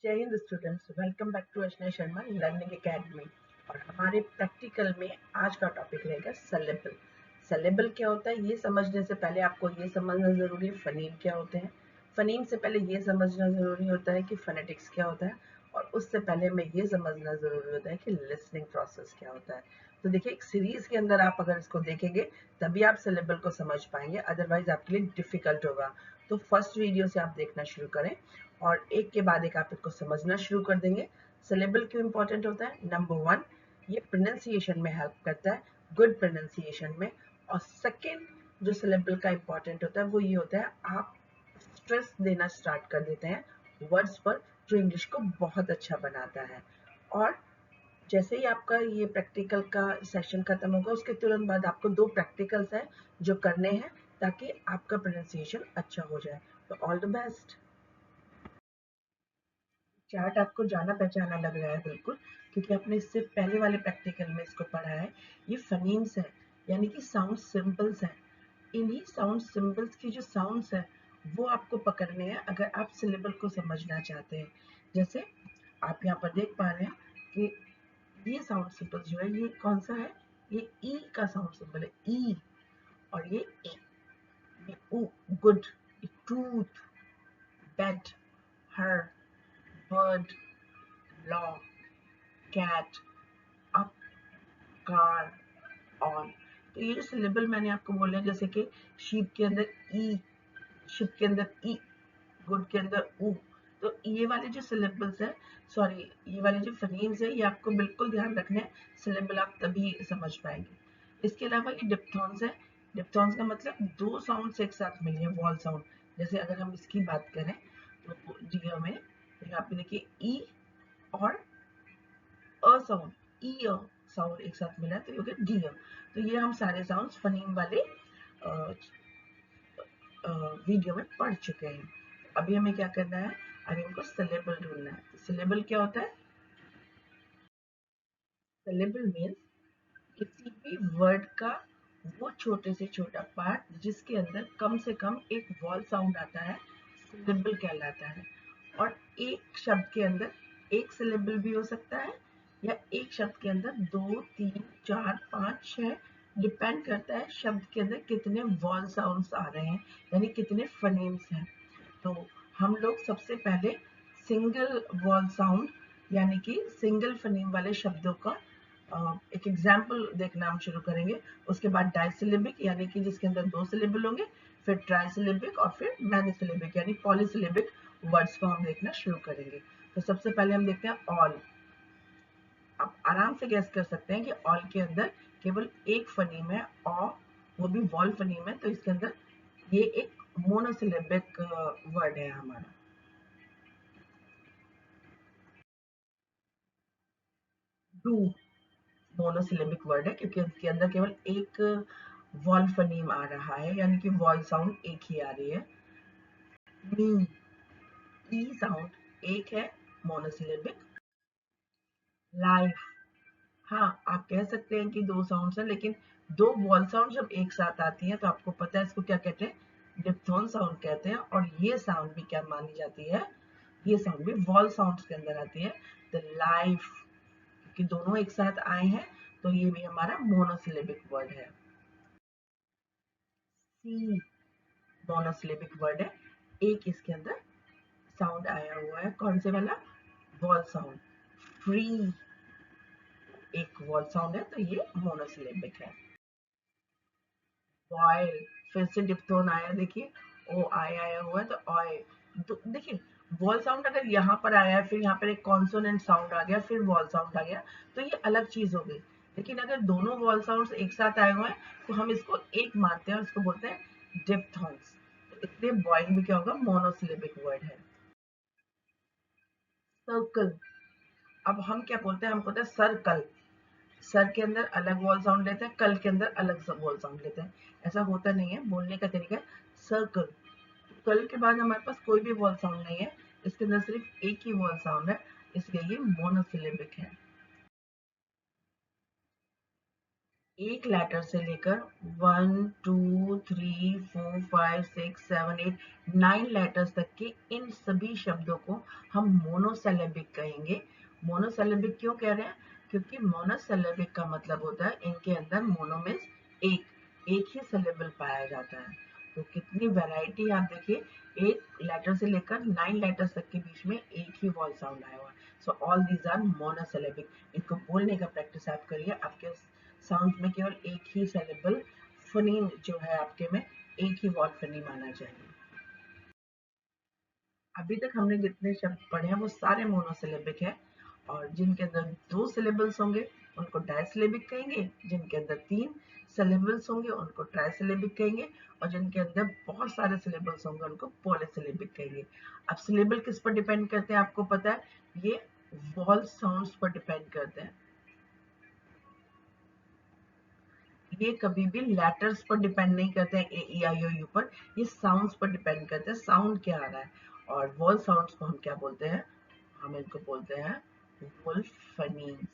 जय Hind students, welcome back to Ashna Sharma learning academy. और हमारे प्रैक्टिकल में आज का टॉपिक रहेगा सेलेबल। सेलेबल क्या होता है ये समझने से पहले आपको ये समझना जरूरी है फनीम क्या होते हैं। फनीम से पहले ये समझना जरूरी होता है कि फोनेटिक्स क्या होता है, और उससे पहले हमें ये समझना जरूरी होता है कि लिसनिंग प्रोसेस क्या होता है। तो देखिए, एक सीरीज के अंदर आप अगर इसको देखेंगे तभी आप सेलेबल को समझ पाएंगे, अदरवाइज आपके लिए डिफिकल्ट होगा। तो फर्स्ट वीडियो से आप देखना शुरू करें और एक के बाद एक आप इसको समझना शुरू कर देंगे। सिलेबल क्यों इंपॉर्टेंट होता है? नंबर वन, ये प्रोनाउंसिएशन में हेल्प करता है, गुड प्रोनाउंसिएशन में। और सेकंड जो सिलेबल का इंपॉर्टेंट होता है वो ये होता है, आप स्ट्रेस देना स्टार्ट कर देते हैं वर्ड्स पर, जो इंग्लिश को बहुत अच्छा बनाता है। और जैसे ही आपका ये प्रैक्टिकल का सेशन खत्म होगा उसके तुरंत बाद आपको 2 प्रैक्टिकल्स हैं जो करने हैं ताकि आपका प्रोनाउंसिएशन अच्छा हो जाए। तो ऑल द बेस्ट। चार्ट आपको जाना पहचाना लग रहा है बिल्कुल, क्योंकि आपने इससे पहले वाले प्रैक्टिकल में इसको पढ़ा है। ये फनीम्स है, यानी कि साउंड सिंबल्स हैं। इन्हीं साउंड सिंबल्स की जो साउंड्स है वो आपको पकड़ने हैं अगर आप सिलेबल को समझना चाहते हैं। जैसे आप यहाँ पर देख पा रहे हैं कि ये साउंड सिंबल जो है ये कौन सा है? ये ई का साउंड सिंबल है, ई। और ये ए, ये ऊ, good, tooth, bed, her, bird, law, cat, up, car, on. तो ये जो सिलेबल मैंने आपको बोले, जैसे कि शीप के अंदर ई, शिप के अंदर ई, गुड के अंदर ऊ। तो ये वाले जो सिलेबल्स है, सॉरी ये वाले जो फनीम्स है, ये आपको बिल्कुल ध्यान रखना है, सिलेबल आप तभी समझ पाएंगे। इसके अलावा ये डिप्थॉन्स है। डिप्थॉन्स का मतलब 2 साउंड्स एक साथ मिले हैं, वॉल साउंड। जैसे अगर हम इसकी बात करें तो डियर में यहाँ पे देखिए ई और a sound, E a sound एक साथ मिला तो ये हो गया डियर। तो ये हम सारे साउंड्स फनीम वाले वीडियो में पढ़ चुके हैं। अभी हमें क्या करना है? अभी हमको सिलेबल ढूंढना है। सिलेबल क्या होता है? सिलेबल मीन्स किसी भी वर्ड का वो छोटे से छोटा पार्ट जिसके अंदर कम से कम एक वॉल साउंड आता है, सिलेबल कहलाता है। और एक शब्द के अंदर एक सिलेबल भी हो सकता है, या एक शब्द के अंदर 2, 3, 4, 5, 6, डिपेंड करता है शब्द के अंदर कितने वॉल साउंड्स आ रहे हैं, यानी कितने फनेम्स हैं। तो हम लोग सबसे पहले सिंगल वॉल साउंड यानी कि सिंगल फनीम वाले शब्दों का एक एग्जाम्पल देखना हम शुरू करेंगे। उसके बाद डाइसिलेबिक यानी कि जिसके अंदर 2 सिलेबल होंगे, फिर ट्राइसिलेबिक और फिर मैनीसिलेबिक यानी पॉलीसिलेबिक वर्ड्स को हम देखना शुरू करेंगे। तो सबसे पहले हम देखते हैं ऑल। आप आराम से गैस कर सकते हैं कि ऑल के अंदर केवल एक फनीम है, ऑ, वो भी वॉल फनीम है। तो इसके अंदर ये एक मोनोसिलेबिक वर्ड है हमारा। डू मोनोसिलेबिक वर्ड है क्योंकि इसके अंदर केवल एक वॉल फनीम आ रहा है, यानी कि वॉल साउंड एक ही आ रही है। मी, ई साउंड एक है, मोनोसिलेबिक। लाइफ, हाँ आप कह सकते हैं कि 2 साउंड्स हैं, लेकिन 2 वॉल साउंड जब एक साथ आती हैं तो आपको पता है इसको क्या कहते हैं? डिप्थोन साउंड कहते हैं। और ये साउंड भी क्या मानी जाती है? ये साउंड भी वॉल साउंड्स के अंदर आती है। द लाइफ, क्योंकि दोनों एक साथ आए हैं तो ये भी हमारा मोनोसिलेबिक वर्ड है। सी मोनोसिलेबिक वर्ड है, एक इसके अंदर साउंड आया हुआ है, कौन से वाला? Wall sound. फ्री एक वॉल साउंड है तो ये मोनोसिलेबिक है। ऑयल, फिर से डिप्थोन आया, देखिए ओ आई आया हुआ है तो ऑय। तो देखिए वॉल साउंड अगर यहाँ पर आया है, फिर यहाँ पर एक कॉन्सोनेंट साउंड आ गया, फिर वॉल साउंड आ गया, तो ये अलग चीज हो गई। लेकिन अगर दोनों वॉल साउंड्स एक साथ आए हुए हैं तो हम इसको एक मानते हैं और इसको बोलते हैं डिप्थॉन्स। तो इसलिए बॉयल भी क्या होगा? मोनोसिलेबिक वर्ड है। सर्कल, अब हम क्या बोलते हैं? हम बोलते हैं सर्कल। सर के अंदर अलग वॉल साउंड लेते हैं, कल के अंदर अलग वॉल साउंड लेते हैं। ऐसा होता नहीं है, बोलने का तरीका है। सर्कल, कल के बाद हमारे पास कोई भी वॉल साउंड नहीं है, इसके अंदर सिर्फ एक ही वॉल साउंड है, इसलिए ये मोनोसिलेबिक है। एक लेटर से लेकर 1 2 3 4 5 6 7 8 9 लेटर्स तक के इन सभी शब्दों को हम मोनोसिलेबिक कहेंगे। मोनोसिलेबिक क्यों कह रहे हैं? क्योंकि मोनोसिलेबिक का मतलब होता है इनके अंदर मोनो मीन्स एक ही सिलेबल पाया जाता है। तो कितनी वैरायटी आप देखिए, एक लेटर से लेकर 9 लेटर्स तक के बीच में एक ही वॉल साउंड आया हुआ है। So all these are monosyllabic. इनको बोलने का प्रैक्टिस आप करिए, आपके साउंड में केवल एक ही सिलेबल फनीम जो है आपके में एक ही वॉल फनीम आना चाहिए। अभी तक हमने जितने शब्द पढ़े हैं वो सारे मोनोसिलेबिक है, और जिनके अंदर 2 सिलेबल्स होंगे उनको डायसिलेबिक कहेंगे, जिनके अंदर 3 सिलेबल्स होंगे उनको ट्राइसिलेबिक कहेंगे, और जिनके अंदर बहुत सारे सिलेबल्स होंगे उनको पॉलीसिलेबिक कहेंगे। अब सिलेबल किस पर डिपेंड करते हैं आपको पता है, ये वॉल साउंड्स पर डिपेंड करते हैं। ये कभी भी लेटर्स पर डिपेंड नहीं करते हैं, ए ई आई ओ यू पर, ये साउंड्स पर डिपेंड करते हैं, साउंड क्या आ रहा है। और वॉल साउंड्स को हम क्या बोलते हैं, हम इनको बोलते हैं वोल्फनीम्स।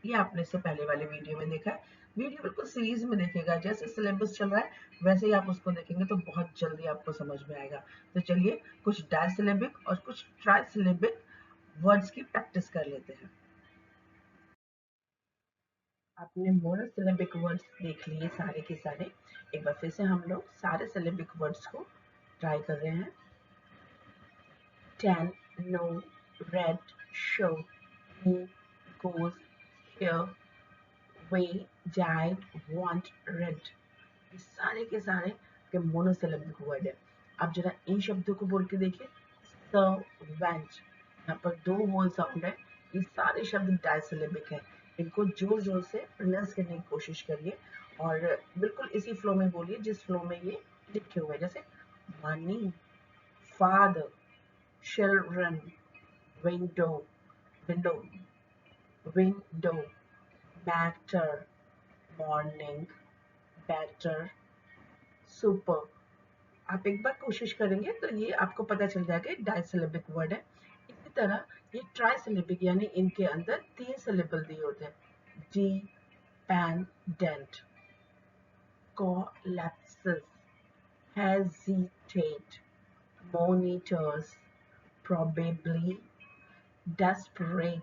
ये आपने इससे पहले वाले वीडियो में देखा है। वीडियो बिल्कुल सीरीज में देखेगा, जैसे सिलेबस चल रहा है वैसे ही आप उसको देखेंगे तो बहुत जल्दी आपको समझ में आएगा। तो चलिए कुछ डायसिलेबिक और कुछ ट्राइसिलेबिक वर्ड्स की प्रैक्टिस कर लेते हैं। आपने मोनोसिलेबिक वर्ड्स देख लिए सारे के सारे। एक बार फिर से हम लोग सारे सिलेबिक वर्ड्स को ट्राई कर रहे हैं। tan, no, red, show, me, goes, here, way, died, want, read। ये सारे के सारे के मोनोसिलेबिक वर्ड है। आप जरा इन शब्दों को बोल के देखिए। सर्वेंट, यहाँ पर 2 वोल साउंड है। ये सारे शब्द डायसिलेबिक है। इनको जोर जोर से प्रोनाउंस करने की कोशिश करिए और बिल्कुल इसी फ्लो में बोलिए जिस फ्लो में ये लिखे हुए हैं, जैसे money, father, children, window, window, window, matter, morning, better, super. आप एक बार कोशिश करेंगे तो ये आपको पता चल जाएगा डायसिलेबिक वर्ड है। इसी तरह ये ट्राइसिलेबिक, यानी इनके अंदर 3 सिलेबल दिए होते हैं। Dependent, collapses, hesitate, monitors, probably, desperate।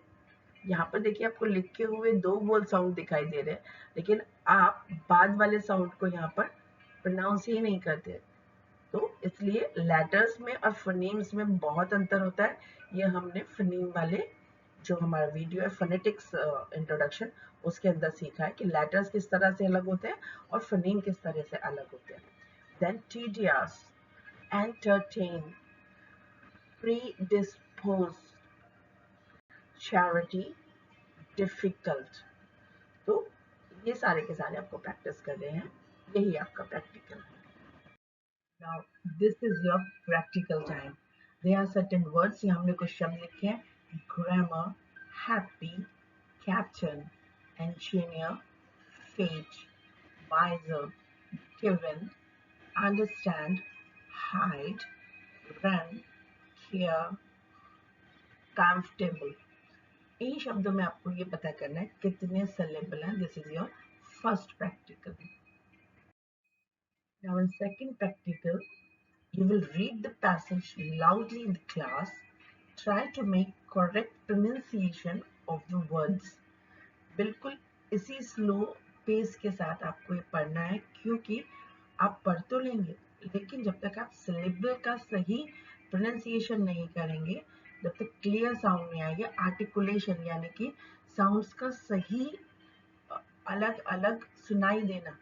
यहाँ पर देखिए आपको लिखे हुए 2 वोल साउंड दिखाई दे रहे हैं, लेकिन आप बाद वाले साउंड को यहाँ पर प्रोनाउंस ही नहीं करते। तो इसलिए लेटर्स में और फनीम्स में बहुत अंतर होता है। ये हमने फनीम वाले जो हमारा वीडियो है फोनेटिक्स इंट्रोडक्शन, उसके अंदर सीखा है कि लेटर्स किस तरह से अलग होते हैं और फनीम किस तरह से अलग होते हैं। Then tedious, entertain, predisposed, charity, difficult। तो ये सारे के सारे आपको प्रैक्टिस कर रहे हैं, यही आपका प्रैक्टिकल है। Now this is your practical time. There are certain words, यहाँ हमने कुछ शब्द लिखे हैं। grammar, happy, captain, engineer, fate, wiser, given, understand, hide, run, care, comfortable। इन शब्दों में आपको ये पता करना है कितने सिलेबल हैं। This is your first practical. Now in second practical, you will read the passage loudly in the class. Try to make correct pronunciation of the words. बिल्कुल इसी स्लो पेस के साथ आपको ये पढ़ना है, क्योंकि आप पढ़ तो लेंगे लेकिन जब तक आप सिलेबल का सही प्रोनाउंसिएशन नहीं करेंगे, जब तक क्लियर साउंड नहीं आएगा, आर्टिकुलेशन यानी कि साउंड्स का सही अलग अलग सुनाई देना,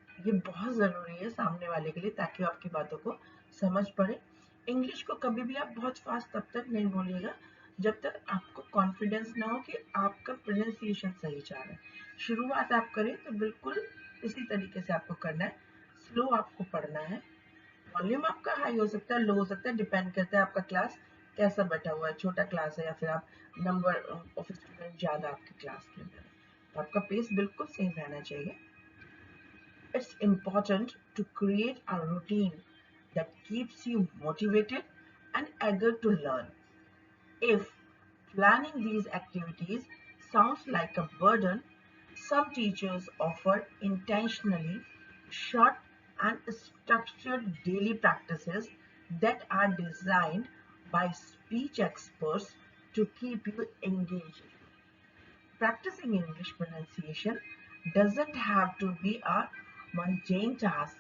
ये बहुत ज़रूरी है सामने वाले के लिए, ताकि वो आपकी बातों को समझ पड़े। इंग्लिश को कभी भी आप बहुत फास्ट तब तक नहीं बोलिएगा जब तक आपको कॉन्फिडेंस ना हो कि आपका प्रोनाउंसिएशन सही जा रहा है। शुरुआत आप करें तो बिल्कुल इसी तरीके से आपको करना है। स्लो आपको पढ़ना है। वॉल्यूम आपका हाई हो सकता है, लो हो सकता है, डिपेंड करता है आपका क्लास कैसा बैठा हुआ है, छोटा क्लास है या फिर आप नंबर ऑफ स्टूडेंट ज़्यादा आपके क्लास के अंदर है। तो आपका पेस बिल्कुल सेम रहना चाहिए। It's important to create a routine that keeps you motivated and eager to learn. If planning these activities sounds like a burden, Some teachers offer intentionally short and structured daily practices that are designed by speech experts to keep you engaged. Practicing English pronunciation doesn't have to be a mundane task.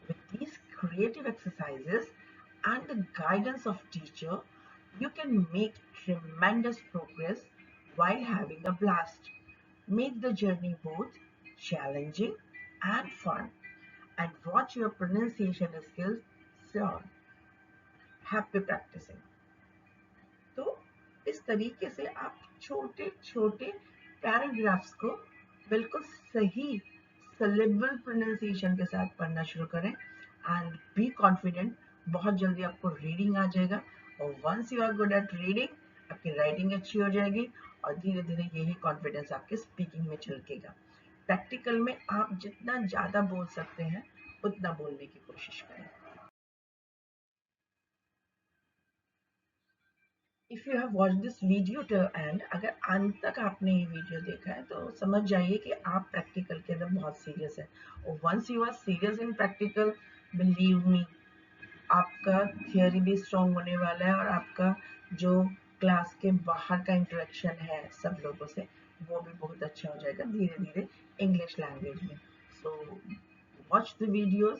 With these creative exercises and the guidance of teacher, you can make tremendous progress while having a blast. Make the journey both challenging and fun, and watch your pronunciation skills soar. Happy practicing. तो इस तरीके से आप छोटे छोटे paragraphs को बिल्कुल सही सिलेबल प्रोनाउंसिएशन के साथ पढ़ना शुरू करें एंड बी कॉन्फिडेंट. बहुत जल्दी आपको रीडिंग आ जाएगा और once you are good at reading आपकी राइटिंग अच्छी हो जाएगी और धीरे धीरे यही कॉन्फिडेंस आपके स्पीकिंग में झलकेगा. प्रैक्टिकल में आप जितना ज़्यादा बोल सकते हैं उतना बोलने की कोशिश करें. If you have watch this video till and, अगर अंत तक आपने ये वीडियो देखा है तो समझ जाइए कि आप प्रैक्टिकल के अंदर बहुत सीरियस है. और once you are serious in practical, believe me, आपका थियोरी भी स्ट्रॉन्ग होने वाला है और आपका जो क्लास के बाहर का इंटरेक्शन है सब लोगों से वो भी बहुत अच्छा हो जाएगा धीरे धीरे इंग्लिश लैंग्वेज में. So watch the videos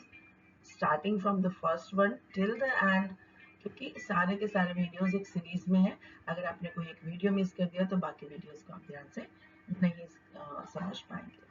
starting from the first one till the end, क्योंकि सारे के सारे वीडियोस एक सीरीज में है. अगर आपने कोई एक वीडियो मिस कर दिया तो बाकी वीडियोस को आप ध्यान से नहीं समझ पाएंगे.